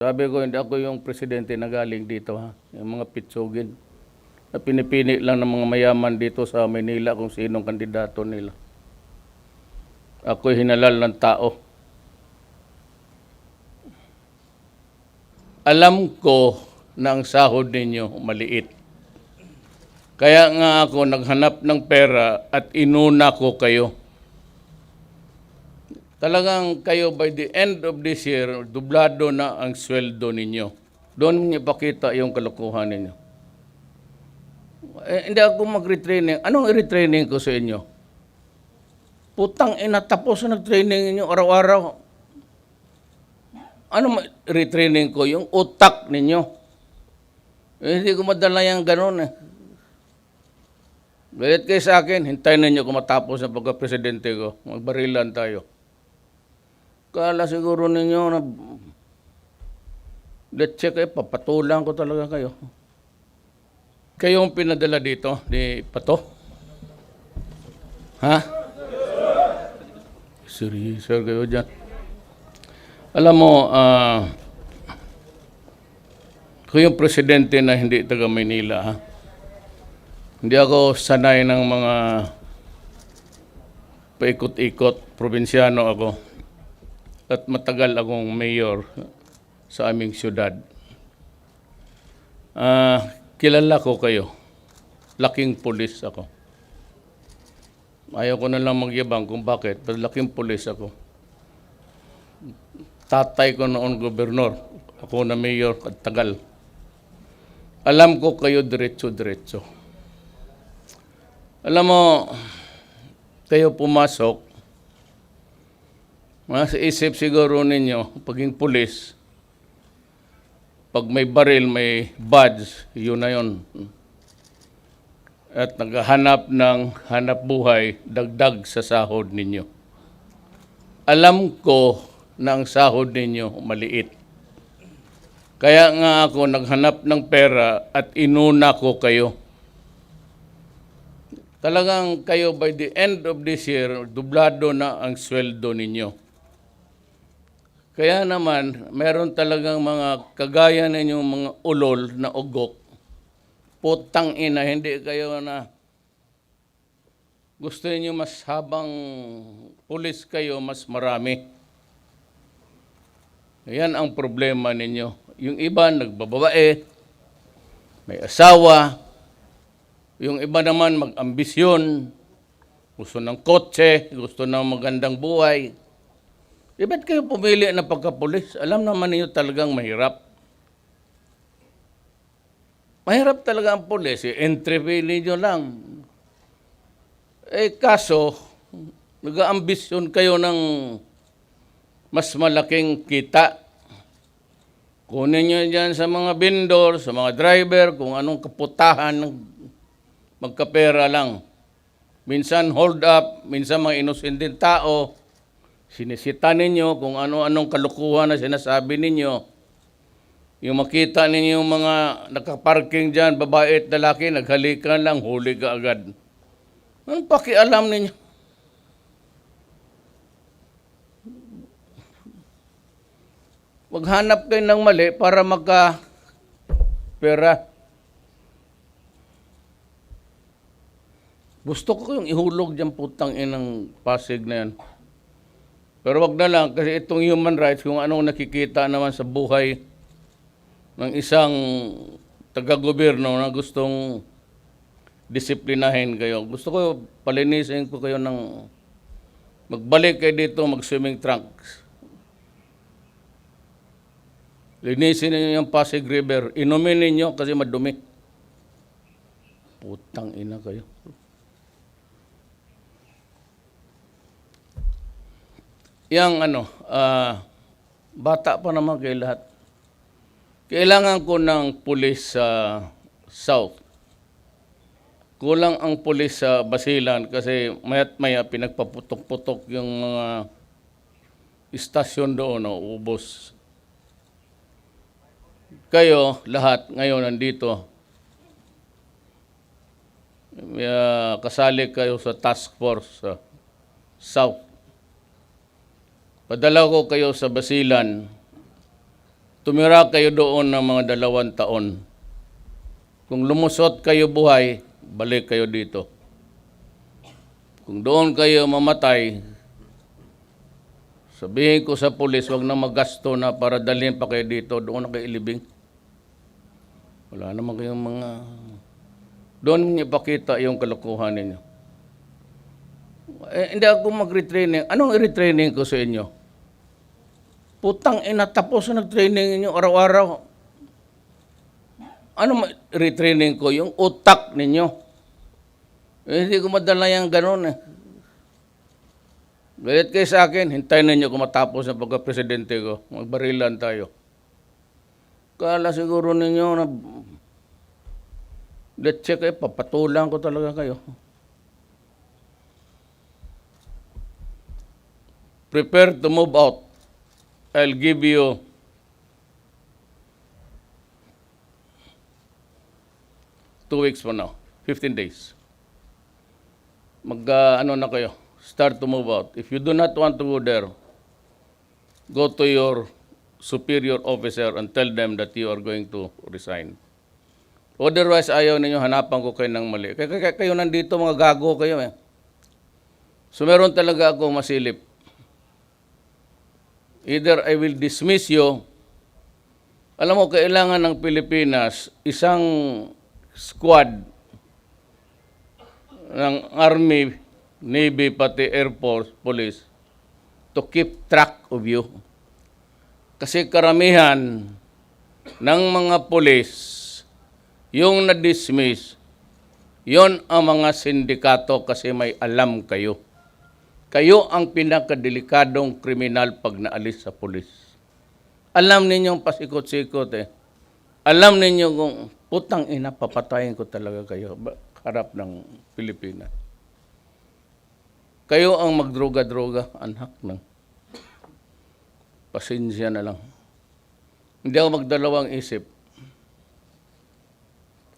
Sabi ko, hindi ako yung presidente na galing dito, ha. Yung mga pitsugin. Na pinipili lang ng mga mayaman dito sa Manila kung sinong kandidato nila. Ako'y hinalal ng tao. Alam ko na ang sahod ninyo maliit. Kaya nga ako naghanap ng pera at inuna ko kayo. Talagang kayo by the end of this year, dublado na ang sweldo ninyo. Doon niyo pakita yung kalokohan ninyo. Hindi ako mag-retraining. Anong i-retraining ko sa inyo? Putang ina, tapos na nag-training ninyo araw-araw. Ano retraining ko? Yung utak ninyo. Hindi ko madala yung ganun eh. Galit kayo sa akin, hintayin ninyo kung matapos na pagka-presidente ko. Magbarilan tayo. Kala siguro ninyo na let's check kayo, papatulang ko talaga kayo. Kayong pinadala dito ni Pato? Ha? Seryoso kayo dyan. Alam mo, kung yung presidente na hindi taga Manila, ha? Hindi ako sanay ng mga paikot-ikot, probinsyano ako. At matagal akong mayor sa aming syudad. Kilala ko kayo. Laking pulis ako. Ayaw ko na lang magyabang kung bakit. Pero laking pulis ako. Tatay ko noon gobernador. Ako na mayor at tagal. Alam ko kayo diretso-diretso. Alam mo, kayo pumasok, sa isip siguro ninyo, paging pulis, pag may baril, may badge, yun na yun. At naghahanap ng hanap buhay, dagdag sa sahod ninyo. Alam ko na ang sahod ninyo maliit. Kaya nga ako naghanap ng pera at inuna ko kayo. Talagang kayo by the end of this year, dublado na ang sweldo ninyo. Kaya naman, meron talagang mga kagaya ninyong mga ulol na ugok. Putang ina, hindi kayo na gusto niyo mas habang pulis kayo, mas marami. Yan ang problema ninyo. Yung iba nagbababae, may asawa. Yung iba naman mag-ambisyon, gusto ng kotse, gusto ng magandang buhay. Ba't kayo pumili na pagkapulis? Alam naman niyo talagang mahirap. Mahirap talaga ang pulis. Entry fee niyo lang. Kaso, nag-aambisyon kayo ng mas malaking kita. Kunin nyo dyan sa mga vendor, sa mga driver, kung anong kaputahan ng magkapera lang. Minsan hold up, minsan mga inosenteng tao, sinisita ninyo kung ano-anong kalukuhan na sinasabi ninyo. Yung makita ninyo yung mga nakaparking dyan, babae at lalaki, naghalikan lang, huli ka agad. Anong pakialam ninyo? Maghanap kayo ng mali para magka-pera. Gusto ko yung ihulog dyan putang inang Pasig na yan. Pero wag na lang kasi itong human rights, kung anong nakikita naman sa buhay ng isang taga-gobyerno na gustong disiplinahin kayo. Gusto ko palinisin ko kayo ng magbalik kayo dito, mag-swimming trunks. Linisin niyo yung Pasig River. Inumin ninyo kasi madumi. Putang ina kayo. Yang bata pa naman kayo lahat. Kailangan ko ng pulis sa South. Kulang ang pulis sa Basilan kasi maya't maya pinagpaputok-putok yung mga istasyon doon, ubos. Kayo, lahat, ngayon nandito. Kasali kayo sa task force sa South. Padala ko kayo sa Basilan tumira kayo doon ng mga 2 taon. Kung lumusot kayo buhay, balik kayo dito. Kung doon kayo mamatay, sabihin ko sa pulis, wag na magasto na para dalhin pa kayo dito, doon na kayo ilibing. Wala naman kayong mga... Doon niyo ipakita yung kalokohan ninyo. Hindi ako mag-retraining. Anong i-retraining ko sa inyo? Putang ina, tapos na nag-training ninyo araw-araw. Ano retraining ko? Yung utak ninyo. Hindi ko madala yung ganun eh. Galit kayo sa akin, hintayin ninyo kung matapos na pagka-presidente ko. Magbarilan tayo. Kala siguro ninyo na let's check eh, papatulang ko talaga kayo. Prepare to move out. I'll give you 2 weeks from now, 15 days. Ano na kayo, start to move out. If you do not want to go there, go to your superior officer and tell them that you are going to resign. Otherwise, ayaw ninyo, hanapan ko kayo ng mali. Kayo nandito, mga gago kayo eh. So meron talaga ako masilip. Either I will dismiss you. Alam mo, kailangan ng Pilipinas, isang squad ng Army, Navy, pati Air Force, Police, to keep track of you. Kasi karamihan ng mga police, yung na-dismiss, yon ang mga sindikato kasi may alam kayo. Kayo ang pinakadelikadong kriminal pag naalis sa pulis. Alam ninyong pasikot-sikot eh. Alam ninyo kung putang ina, papatayin ko talaga kayo harap ng Pilipinas. Kayo ang magdroga-droga, anak ng pasensya na lang. Hindi ako magdalawang isip.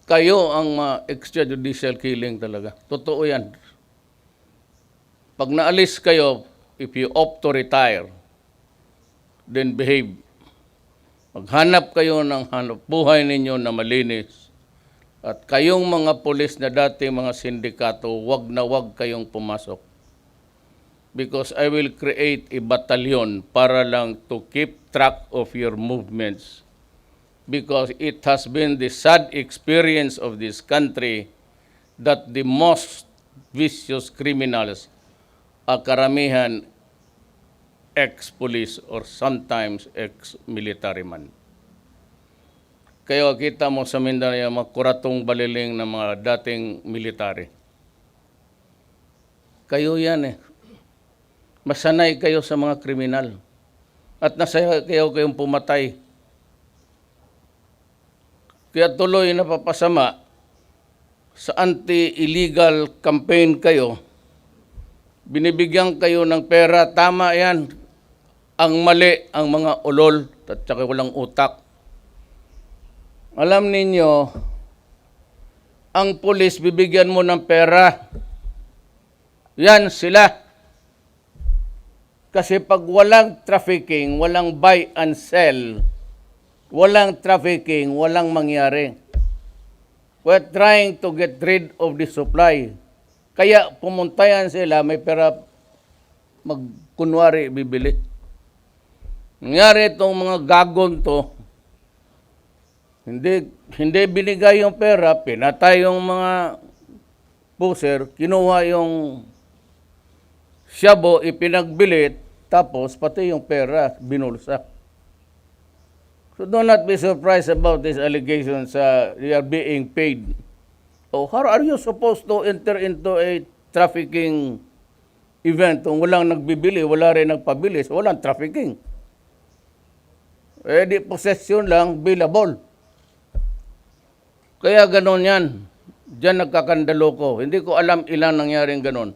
Kayo ang extrajudicial killing talaga. Totoo yan. Pag naalis kayo, if you opt to retire, then behave. Maghanap kayo ng hanap buhay ninyo na malinis. At kayong mga pulis na dati mga sindikato, wag na wag kayong pumasok. Because I will create a battalion para lang to keep track of your movements. Because it has been the sad experience of this country that the most vicious criminals are karamihan ex-police or sometimes ex-military man. Kaya kita mo sa Mindanao yung mga kuratong baliling ng mga dating military. Kayo yan eh. Masanay kayo sa mga kriminal. At nasaya kayong pumatay. Kaya tuloy napapasama sa anti-illegal campaign kayo, binibigyan kayo ng pera, tama yan. Ang mali, ang mga ulol, at saka walang utak. Alam ninyo, ang pulis bibigyan mo ng pera. Yan sila. Kasi pag walang trafficking, walang buy and sell, walang trafficking, walang mangyari. We're trying to get rid of the supply. Kaya pumuntayan sila, may pera magkunwari bibili. Nangyari itong mga gagon to, hindi binigay yung pera, pinatay yung mga puser, kinuha yung shabu, ipinagbili, tapos pati yung pera, binulsa. So do not be surprised about these allegations you are being paid. Oh, how are you supposed to enter into a trafficking event kung walang nagbibili, wala rin nagpabili, so walang trafficking? Eh di possession lang, billable. Kaya ganon yan. Diyan nagkakandalo ko. Hindi ko alam ilang nangyaring ganon.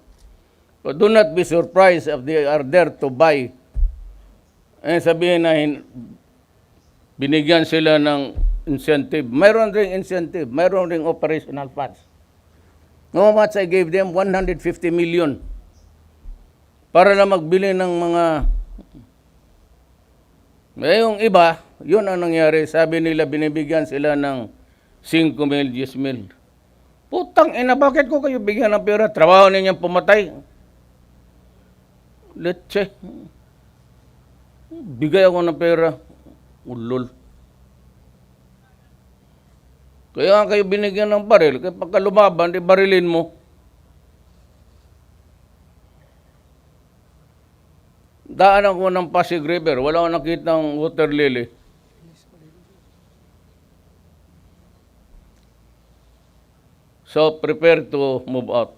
So do not be surprised if they are there to buy. Eh sabihin na binigyan sila ng incentive. Mayroon ring incentive. Mayroon ring operational funds. No much I gave them? 150 million. Para lang magbili ng mga Eh, yung iba, yun ang nangyari. Sabi nila, binibigyan sila ng 5,000, 10,000. Putang ina, bakit ko kayo bigyan ng pera? Trabaho ninyong pumatay. Let's bigay ako ng pera. Ulol. Kaya nga kayo binigyan ng baril. Kaya pagka lumaban, di barilin mo. Daan ako ng Pasig River. Wala akong nakita ng water lily. So, prepare to move out.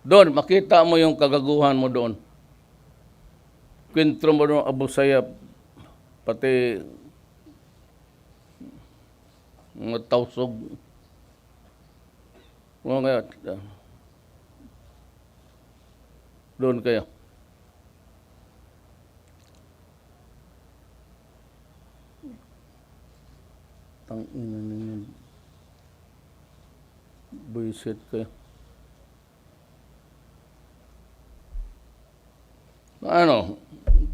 Doon, makita mo yung kagaguhan mo doon. Kwentro mo doon, Abu Sayyaf, pati mga tausog. Mga doon kayo. Tangina ninyo. Buisit kayo. Ano,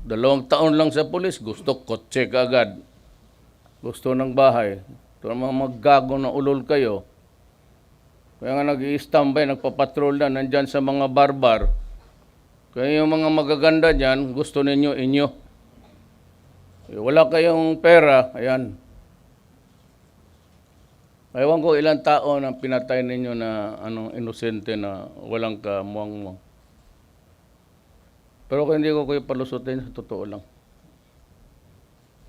2 taon lang sa pulis, gusto kotse kaagad. Gusto ng bahay. Ito mga maggago na ulol kayo. Kaya nga nag-i-standby, nagpapatrol na, nandyan sa mga barbar. Kaya yung mga magaganda dyan, gusto ninyo, inyo. Wala kayong pera, ayan. Ewan ko ilang tao na pinatay ninyo na inosente na walang kamuang-muang. Pero kung hindi ko kayo palusutin, sa totoo lang.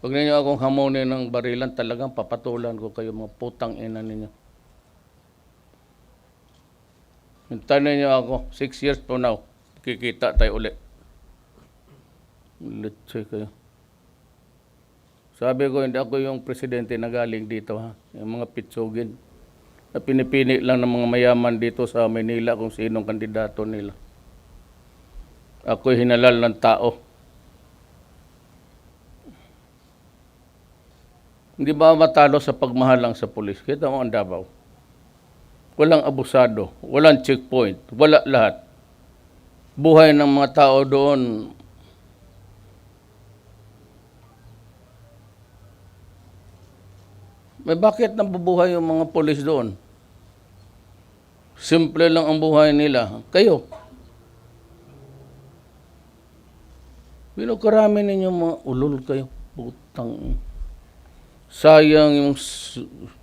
Pag ninyo akong hamonin ng barilan, talagang papatulan ko kayo mga putang ina ninyo. Hintayin ninyo ako, 6 years from now, kikita tayo ulit. Litsay kayo. Sabi ko, hindi ako yung presidente na galing dito, ha? Yung mga pitsugin. Na pinipili lang ng mga mayaman dito sa Manila kung sinong kandidato nila. Ako'y hinalal ng tao. Hindi ba matalo sa pagmahal lang sa pulis? Kita mo ang Davao. Walang abusado, walang checkpoint, wala lahat. Buhay ng mga tao doon, may bakit nabubuhay yung mga pulis doon? Simple lang ang buhay nila. Kayo, karami ninyo mga ulol kayo. Putang. Sayang yung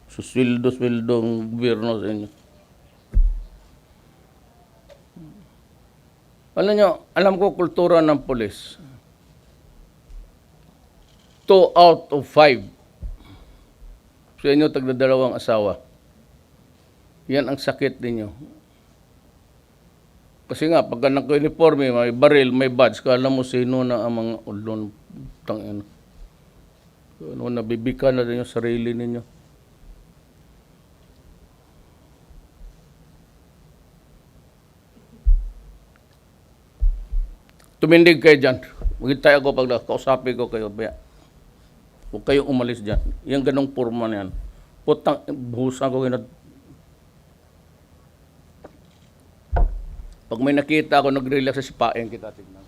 susweldo-sweldo ng gobyerno sa inyo. Alam ko kultura ng pulis. 2 out of 5 sa inyo tagdadalawang asawa. Yan ang sakit ninyo. Kasi nga, pagka naka-uniforme, may baril, may badge, kala mo sino na ang mga ulon. Tangina. Nabibika na rin yung sarili ninyo. Tumindig kayo dyan. Maghintay ako pag kausapin ko kayo. Huwag kayong umalis dyan. Yung ganong porma na yan. Putang, buhusan ko kayo. Pag may nakita ako, nag-relax sa sipain kita. Tignan.